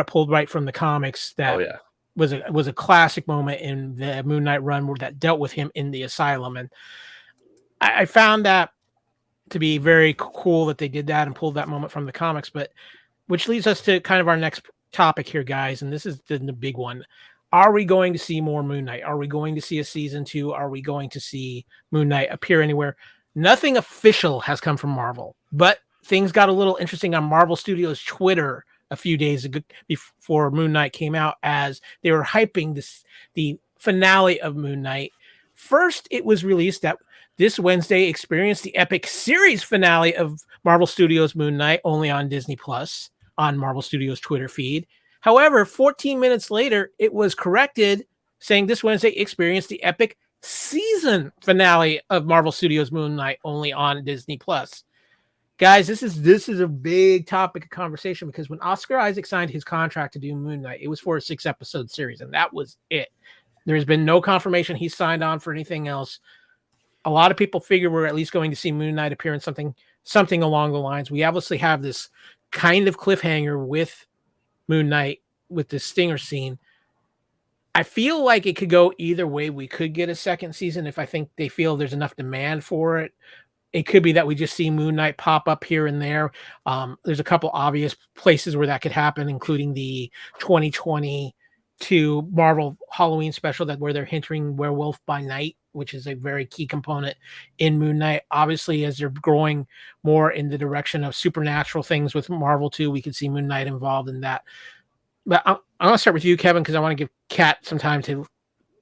pulled right from the comics. That was a classic moment in the Moon Knight run that dealt with him in the asylum. And I found that to be very cool that they did that and pulled that moment from the comics, but which leads us to kind of our next topic here, guys. And this is the big one. Are we going to see more Moon Knight? Are we going to see a season 2? Are we going to see Moon Knight appear anywhere? Nothing official has come from Marvel, but things got a little interesting on Marvel Studios Twitter a few days ago before Moon Knight came out, as they were hyping the finale of Moon Knight. First, it was released that this Wednesday experienced the epic series finale of Marvel Studios Moon Knight only on Disney Plus on Marvel Studios Twitter feed. However, 14 minutes later, it was corrected, saying this Wednesday experienced the epic season finale of Marvel Studios Moon Knight only on Disney Plus. Guys, this is a big topic of conversation, because when Oscar Isaac signed his contract to do Moon Knight, it was for a 6-episode series, and that was it. There's been no confirmation he signed on for anything else. A lot of people figure we're at least going to see Moon Knight appear in something along the lines. We obviously have this kind of cliffhanger with Moon Knight with this stinger scene. I feel like it could go either way. We could get a second season if I think they feel there's enough demand for it. It could be that we just see Moon Knight pop up here and there. There's a couple obvious places where that could happen, including the 2022 Marvel Halloween special where they're hinting Werewolf by Night, which is a very key component in Moon Knight. Obviously, as they're growing more in the direction of supernatural things with Marvel too, we could see Moon Knight involved in that. But I'm going to start with you, Kevin, because I want to give Kat some time to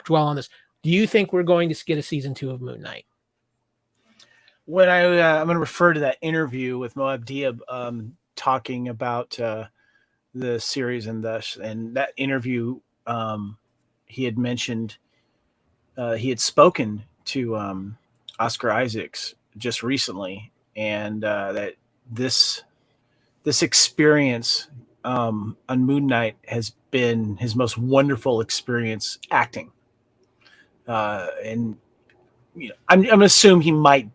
dwell on this. Do you think we're going to get a season 2 of Moon Knight? When I'm going to refer to that interview with Moab Diab talking about the series and that interview, he had mentioned he had spoken to Oscar Isaacs just recently, and that this experience on Moon Knight has been his most wonderful experience acting. And I'm going to assume he might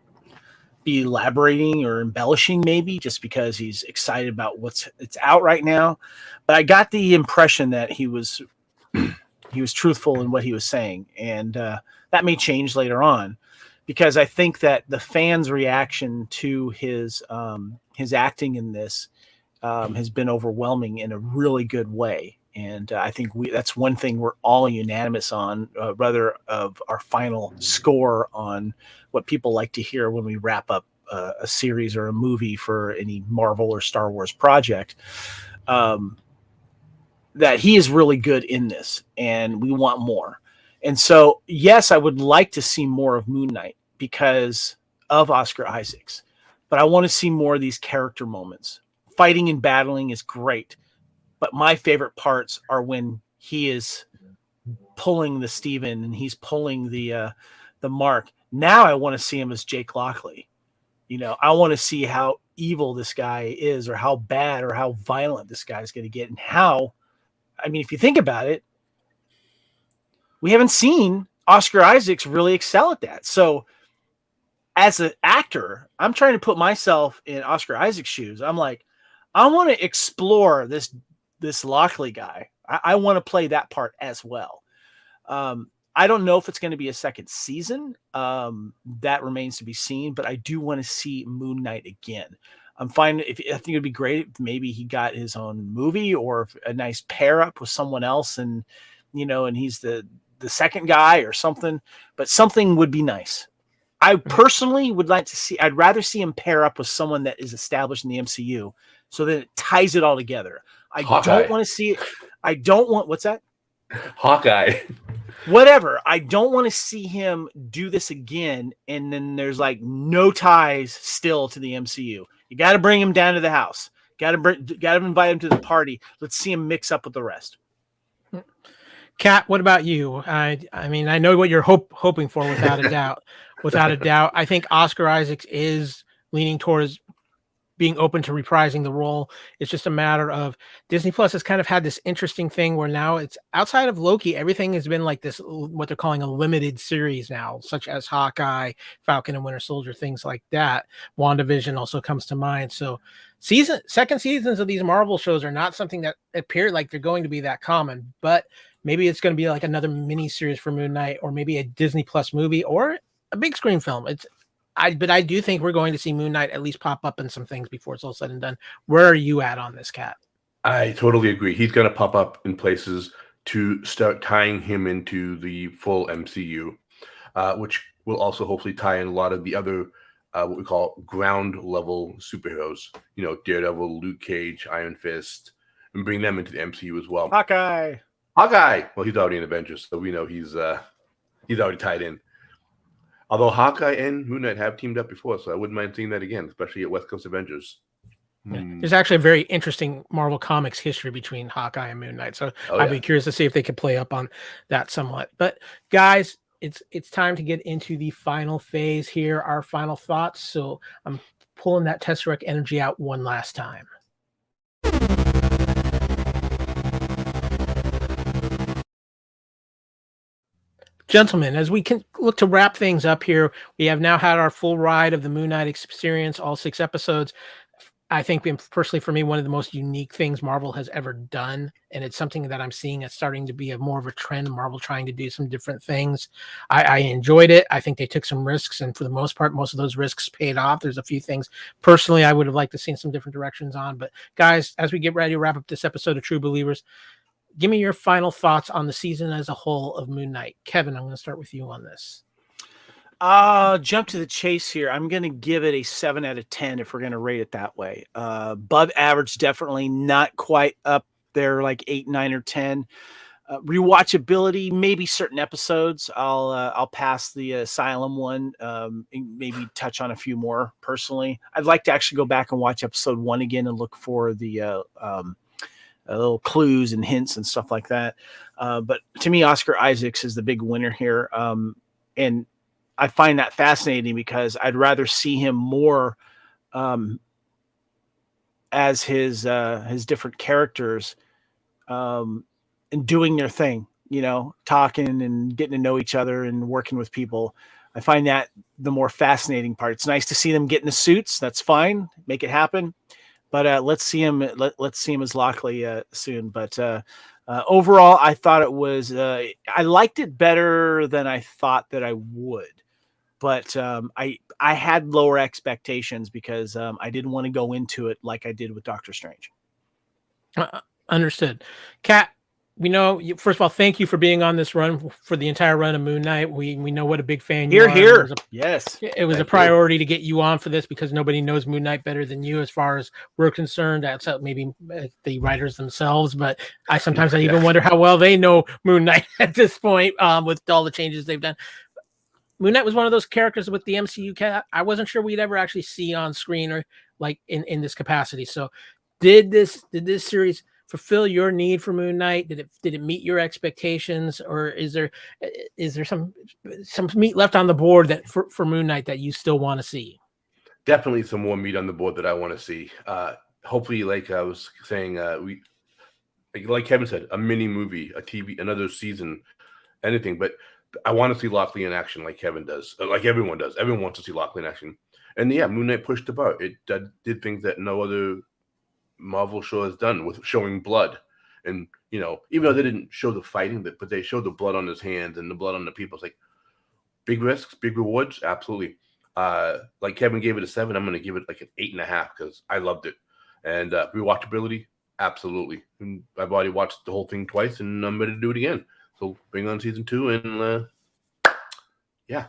be elaborating or embellishing, maybe just because he's excited about it's out right now. But I got the impression that he was truthful in what he was saying, and that may change later on, because I think that the fans' reaction to his acting in this has been overwhelming in a really good way. And I think that's one thing we're all unanimous on, rather of our final score on what people like to hear when we wrap up a series or a movie for any Marvel or Star Wars project, that he is really good in this, and we want more. And so, yes, I would like to see more of Moon Knight because of Oscar Isaacs, but I want to see more of these character moments. Fighting and battling is great, but my favorite parts are when he is pulling the Steven and he's pulling the Mark. Now I want to see him as Jake Lockley. I want to see how evil this guy is, or how bad or how violent this guy is going to get, and how, if you think about it, we haven't seen Oscar Isaacs really excel at that. So as an actor, I'm trying to put myself in Oscar Isaac's shoes. I'm like, I want to explore this Lockley guy. I want to play that part as well. I don't know if it's going to be a second season. That remains to be seen, but I do want to see Moon Knight again. I think it'd be great if maybe he got his own movie or a nice pair up with someone else, and he's the second guy or something, but something would be nice. I personally would like to see, I'd rather see him pair up with someone that is established in the MCU so that it ties it all together. I don't want to see it. What's that? Hawkeye. Whatever. I don't want to see him do this again, and then there's like no ties still to the MCU. You got to bring him down to the house. Got to invite him to the party. Let's see him mix up with the rest. Kat, what about you? I mean, I know what you're hoping for, without a doubt. Without a doubt, I think Oscar Isaacs is leaning towards being open to reprising the role. It's just a matter of Disney Plus has kind of had this interesting thing where now it's outside of Loki, everything has been like this, what they're calling a limited series now, such as Hawkeye, Falcon and Winter Soldier, things like that. WandaVision also comes to mind. So second seasons of these Marvel shows are not something that appear like they're going to be that common, but maybe it's going to be like another mini series for Moon Knight, or maybe a Disney Plus movie, or a big screen film. But I do think we're going to see Moon Knight at least pop up in some things before it's all said and done. Where are you at on this, Kat? I totally agree. He's going to pop up in places to start tying him into the full MCU, which will also hopefully tie in a lot of the other what we call ground level superheroes. You know, Daredevil, Luke Cage, Iron Fist, and bring them into the MCU as well. Hawkeye. Well, he's already in Avengers, so we know he's already tied in. Although Hawkeye and Moon Knight have teamed up before, so I wouldn't mind seeing that again, especially at West Coast Avengers. Yeah. There's actually a very interesting Marvel Comics history between Hawkeye and Moon Knight, so I'd be curious to see if they could play up on that somewhat. But guys, it's time to get into the final phase here, our final thoughts. So I'm pulling that Tesseract energy out one last time. Gentlemen, as we can look to wrap things up here, we have now had our full ride of the Moon Knight experience, all 6 episodes. I think, personally, for me, one of the most unique things Marvel has ever done, and it's something that I'm seeing as starting to be more of a trend, Marvel trying to do some different things. I enjoyed it. I think they took some risks, and for the most part, most of those risks paid off. There's a few things, personally, I would have liked to see some different directions on. But, guys, as we get ready to wrap up this episode of True Believers, give me your final thoughts on the season as a whole of Moon Knight. Kevin, I'm going to start with you on this. Jump to the chase here. I'm going to give it a 7 out of 10 if we're going to rate it that way. Above average, definitely not quite up there like 8, 9, or 10. Rewatchability, maybe certain episodes. I'll pass the Asylum one, and maybe touch on a few more personally. I'd like to actually go back and watch episode 1 again and look for the little clues and hints and stuff like that. But to me, Oscar Isaacs is the big winner here. And I find that fascinating because I'd rather see him more as his different characters and doing their thing, you know, talking and getting to know each other and working with people. I find that the more fascinating part. It's nice to see them get in the suits. That's fine. Make it happen. But let's see him. Let's see him as Lockley soon. But overall, I thought it was. I liked it better than I thought that I would. But I had lower expectations because I didn't want to go into it like I did with Doctor Strange. Understood. Kat, we know, first of all, thank you for being on this run for the entire run of Moon Knight. We know what a big fan you are. Here. Yes. It was a priority to get you on for this because nobody knows Moon Knight better than you as far as we're concerned, outside maybe the writers themselves. But I even wonder how well they know Moon Knight at this point with all the changes they've done. Moon Knight was one of those characters with the MCU cat I wasn't sure we'd ever actually see on screen or like in this capacity. So did this series fulfill your need for Moon Knight? Did it meet your expectations, or is there some meat left on the board that for Moon Knight that you still want to see? Definitely some more meat on the board that I want to see. Hopefully, like I was saying, like Kevin said, a mini movie, a TV, another season, anything. But I want to see Lockley in action, like Kevin does, like everyone does. Everyone wants to see Lockley in action. And yeah, Moon Knight pushed the bar. It did things that no other Marvel show has done, with showing blood. And, you know, even though they didn't show the fighting, but they showed the blood on his hands and the blood on the people. It's like big risks, big rewards. Absolutely. Like Kevin gave it a 7. I'm going to give it like an 8.5 because I loved it. And rewatchability, absolutely. And I've already watched the whole thing twice, and I'm ready to do it again. So bring on season 2, and yeah.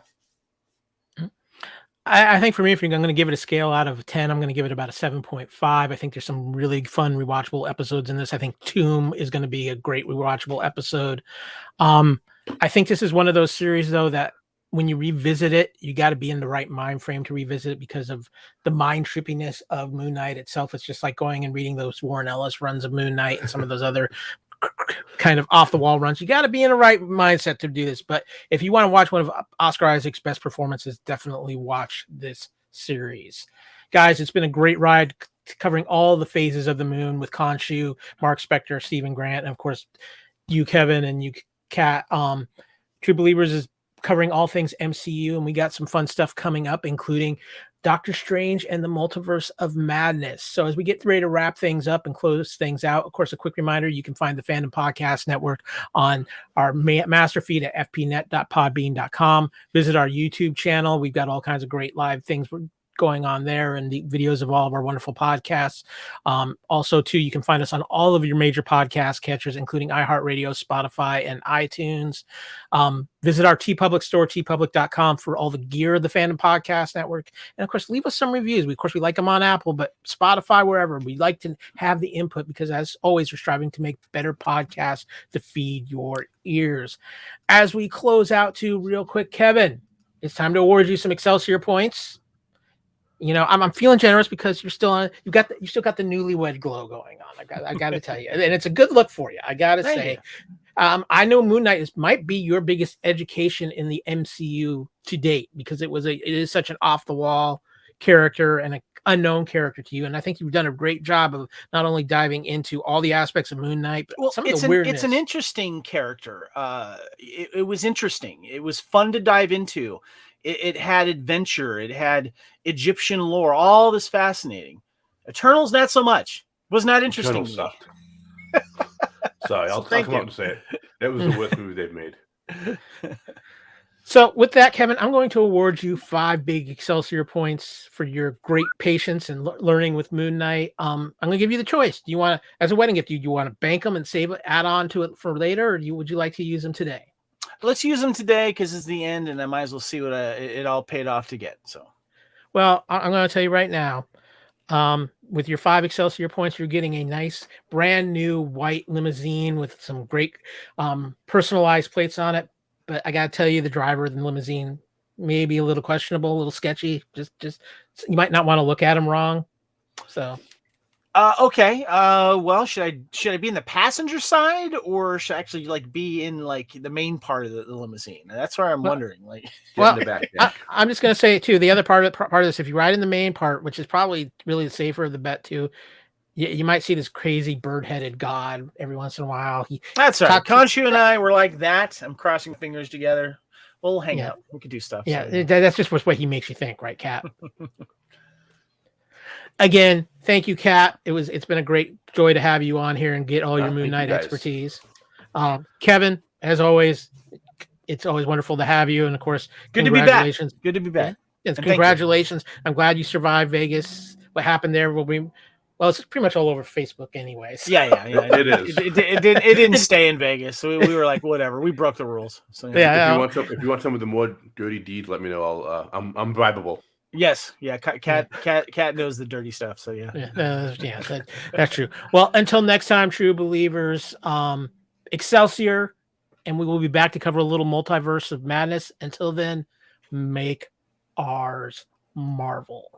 I think for me, I'm going to give it a scale out of 10. I'm going to give it about a 7.5. I think there's some really fun rewatchable episodes in this. I think Tomb is going to be a great rewatchable episode. I think this is one of those series, though, that when you revisit it, you got to be in the right mind frame to revisit it because of the mind trippiness of Moon Knight itself. It's just like going and reading those Warren Ellis runs of Moon Knight and some of those other kind of off the wall runs. You got to be in the right mindset to do this. But if you want to watch one of Oscar Isaac's best performances, definitely watch this series. Guys, it's been a great ride covering all the phases of the Moon with Khonshu, Mark Spector, Stephen Grant, and of course you, Kevin, and you, Kat. True Believers is covering all things MCU, and we got some fun stuff coming up, including Doctor Strange and the Multiverse of Madness. So as we get ready to wrap things up and close things out, of course, a quick reminder, you can find the Fandom Podcast Network on our master feed at fpnet.podbean.com. Visit our YouTube channel. We've got all kinds of great live things going on there and the videos of all of our wonderful podcasts. Also, too, you can find us on all of your major podcast catchers, including iHeartRadio, Spotify, and iTunes. Visit our TeePublic store, teepublic.com, for all the gear of the Fandom Podcast Network. And, of course, leave us some reviews. We like them on Apple, but Spotify, wherever. We like to have the input because, as always, we're striving to make better podcasts to feed your ears. As we close out, too, real quick, Kevin, it's time to award you some Excelsior points. You know, I'm feeling generous because you're still on. You still got the newlywed glow going on. I got to tell you, and it's a good look for you. I got to say, I know Moon Knight might be your biggest education in the MCU to date because it is such an off the wall character and an unknown character to you, and I think you've done a great job of not only diving into all the aspects of Moon Knight, but some of the weirdness. It's an interesting character. It was interesting. It was fun to dive into. It had adventure. It had Egyptian lore. All this fascinating. Eternals, not so much. Was not interesting to me. Sorry, I'll come out and say it. That was the worst movie they've made. So with that, Kevin, I'm going to award you 5 big Excelsior points for your great patience and learning with Moon Knight. I'm going to give you the choice. Do you want to, as a wedding gift, do you want to bank them and save it, add on to it for later, or would you like to use them today? Let's use them today because it's the end, and I might as well see what it all paid off to get. So, well, I'm going to tell you right now, with your 5 Excelsior points, you're getting a nice brand new white limousine with some great personalized plates on it. But I got to tell you, the driver of the limousine may be a little questionable, a little sketchy. Just you might not want to look at him wrong. So. Okay. Well, should I be in the passenger side or should I actually be in the main part of the limousine? That's where I'm wondering. Well, in the back, I'm just going to say too, the other part of this, if you ride in the main part, which is probably really the safer of the bet too, you might see this crazy bird-headed god every once in a while. That's right. Khonshu and I were like that. I'm crossing fingers together. We'll hang out. We could do stuff. Yeah, so. That's just what he makes you think, right, Kat? Again, thank you, Kat. It's been a great joy to have you on here and get all your Moon Knight expertise. Kevin, as always, it's always wonderful to have you. And of course, good to be back. Good to be back. Yeah. Congratulations. I'm glad you survived Vegas. What happened there will be, well, it's pretty much all over Facebook anyways. Yeah. It is. It didn't stay in Vegas. So we were like, whatever. We broke the rules. So if you want some of the more dirty deeds, let me know. I'm bribable. Yes, yeah. Cat knows the dirty stuff. So that's true. Well, until next time, true believers, Excelsior, and we will be back to cover a little multiverse of madness. Until then, make ours Marvel.